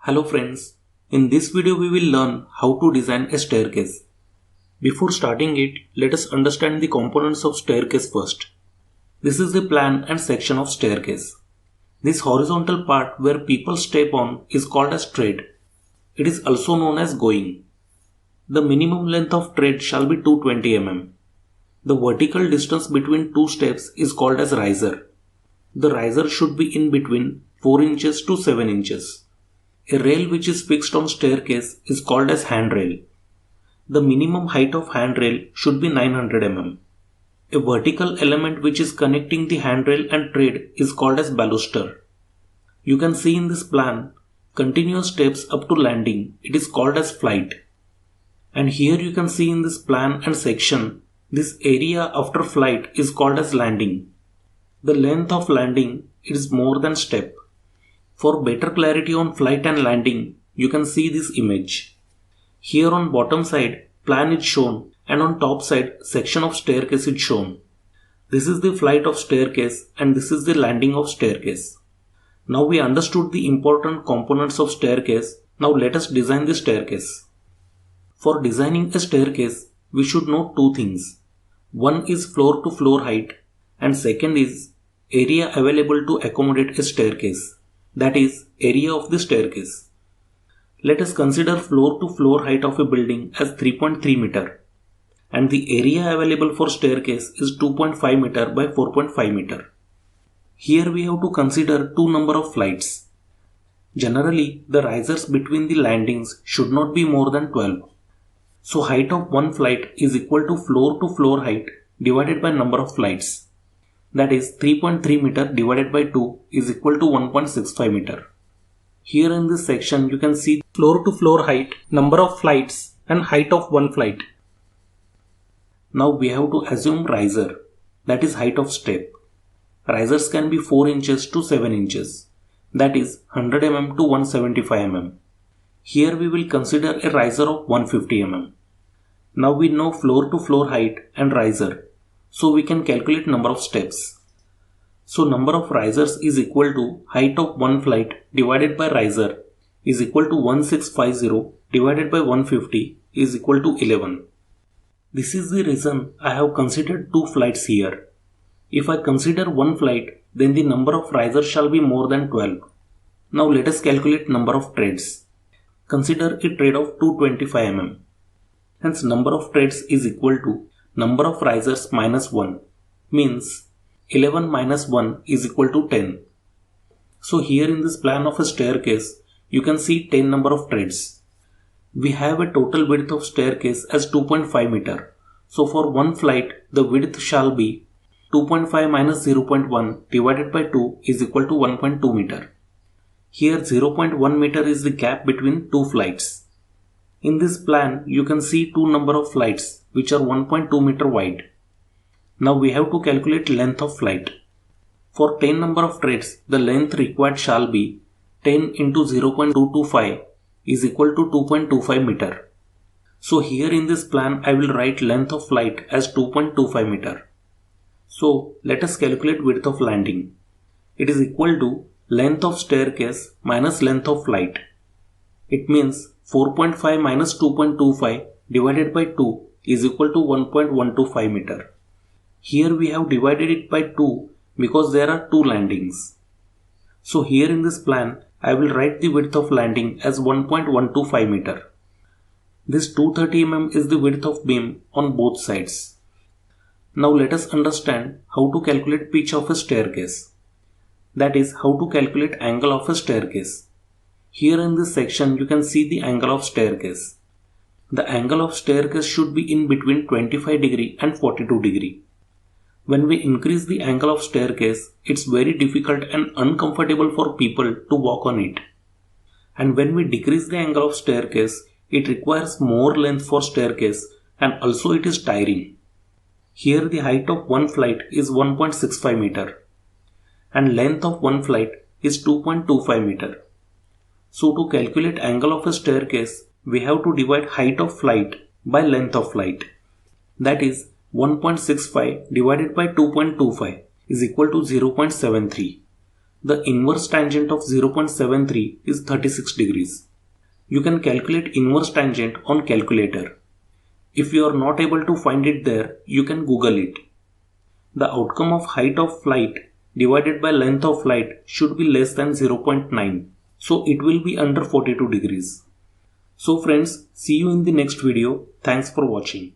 Hello friends, in this video we will learn how to design a staircase. Before starting it, let us understand the components of staircase first. This is the plan and section of staircase. This horizontal part where people step on is called as tread. It is also known as going. The minimum length of tread shall be 220 mm. The vertical distance between two steps is called as riser. The riser should be in between 4 inches to 7 inches. A rail which is fixed on staircase is called as handrail. The minimum height of handrail should be 900 mm. A vertical element which is connecting the handrail and tread is called as baluster. You can see in this plan continuous steps up to landing. It is called as flight. And here you can see in this plan and section this area after flight is called as landing. The length of landing is more than step. For better clarity on flight and landing, you can see this image. Here on bottom side, plan is shown and on top side, section of staircase is shown. This is the flight of staircase and this is the landing of staircase. Now we understood the important components of staircase. Now let us design the staircase. For designing a staircase, we should know two things. One is floor to floor height and second is area available to accommodate a staircase. That is, area of the staircase. Let us consider floor to floor height of a building as 3.3 meter and the area available for staircase is 2.5 meter by 4.5 meter. Here we have to consider two number of flights. Generally, the risers between the landings should not be more than 12. So height of one flight is equal to floor height divided by number of flights. That is 3.3 meter divided by 2 is equal to 1.65 meter. Here in this section you can see floor to floor height, number of flights and height of one flight. Now we have to assume riser, that is height of step. Risers can be 4 inches to 7 inches, that is 100 mm to 175 mm. Here we will consider a riser of 150 mm. Now we know floor to floor height and riser. So we can calculate number of steps. So number of risers is equal to height of one flight divided by riser is equal to 1650 divided by 150 is equal to 11. This is the reason I have considered two flights here. If I consider one flight, then the number of risers shall be more than 12. Now let us calculate number of treads. Consider a tread of 225 mm. Hence number of treads is equal to number of risers minus 1 means 11 minus 1 is equal to 10. So here in this plan of a staircase, you can see 10 number of treads. We have a total width of staircase as 2.5 meter. So for one flight, the width shall be 2.5 minus 0.1 divided by 2 is equal to 1.2 meter. Here 0.1 meter is the gap between two flights. In this plan, you can see two number of flights which are 1.2 meter wide. Now we have to calculate length of flight. For 10 number of treads, the length required shall be 10 into 0.225 is equal to 2.25 meter. So here in this plan, I will write length of flight as 2.25 meter. So let us calculate width of landing. It is equal to length of staircase minus length of flight. It means 4.5 minus 2.25 divided by 2 is equal to 1.125 meter. Here we have divided it by 2 because there are two landings. So here in this plan, I will write the width of landing as 1.125 meter. This 230 mm is the width of beam on both sides. Now let us understand how to calculate pitch of a staircase. That is how to calculate angle of a staircase. Here in this section you can see the angle of staircase. The angle of staircase should be in between 25 degree and 42 degree. When we increase the angle of staircase, it's very difficult and uncomfortable for people to walk on it. And when we decrease the angle of staircase, it requires more length for staircase and also it is tiring. Here the height of one flight is 1.65 meter and length of one flight is 2.25 meter. So to calculate angle of a staircase, we have to divide height of flight by length of flight. That is 1.65 divided by 2.25 is equal to 0.73. The inverse tangent of 0.73 is 36 degrees. You can calculate inverse tangent on calculator. If you are not able to find it there, you can Google it. The outcome of height of flight divided by length of flight should be less than 0.9. So it will be under 42 degrees. So friends, see you in the next video. Thanks for watching.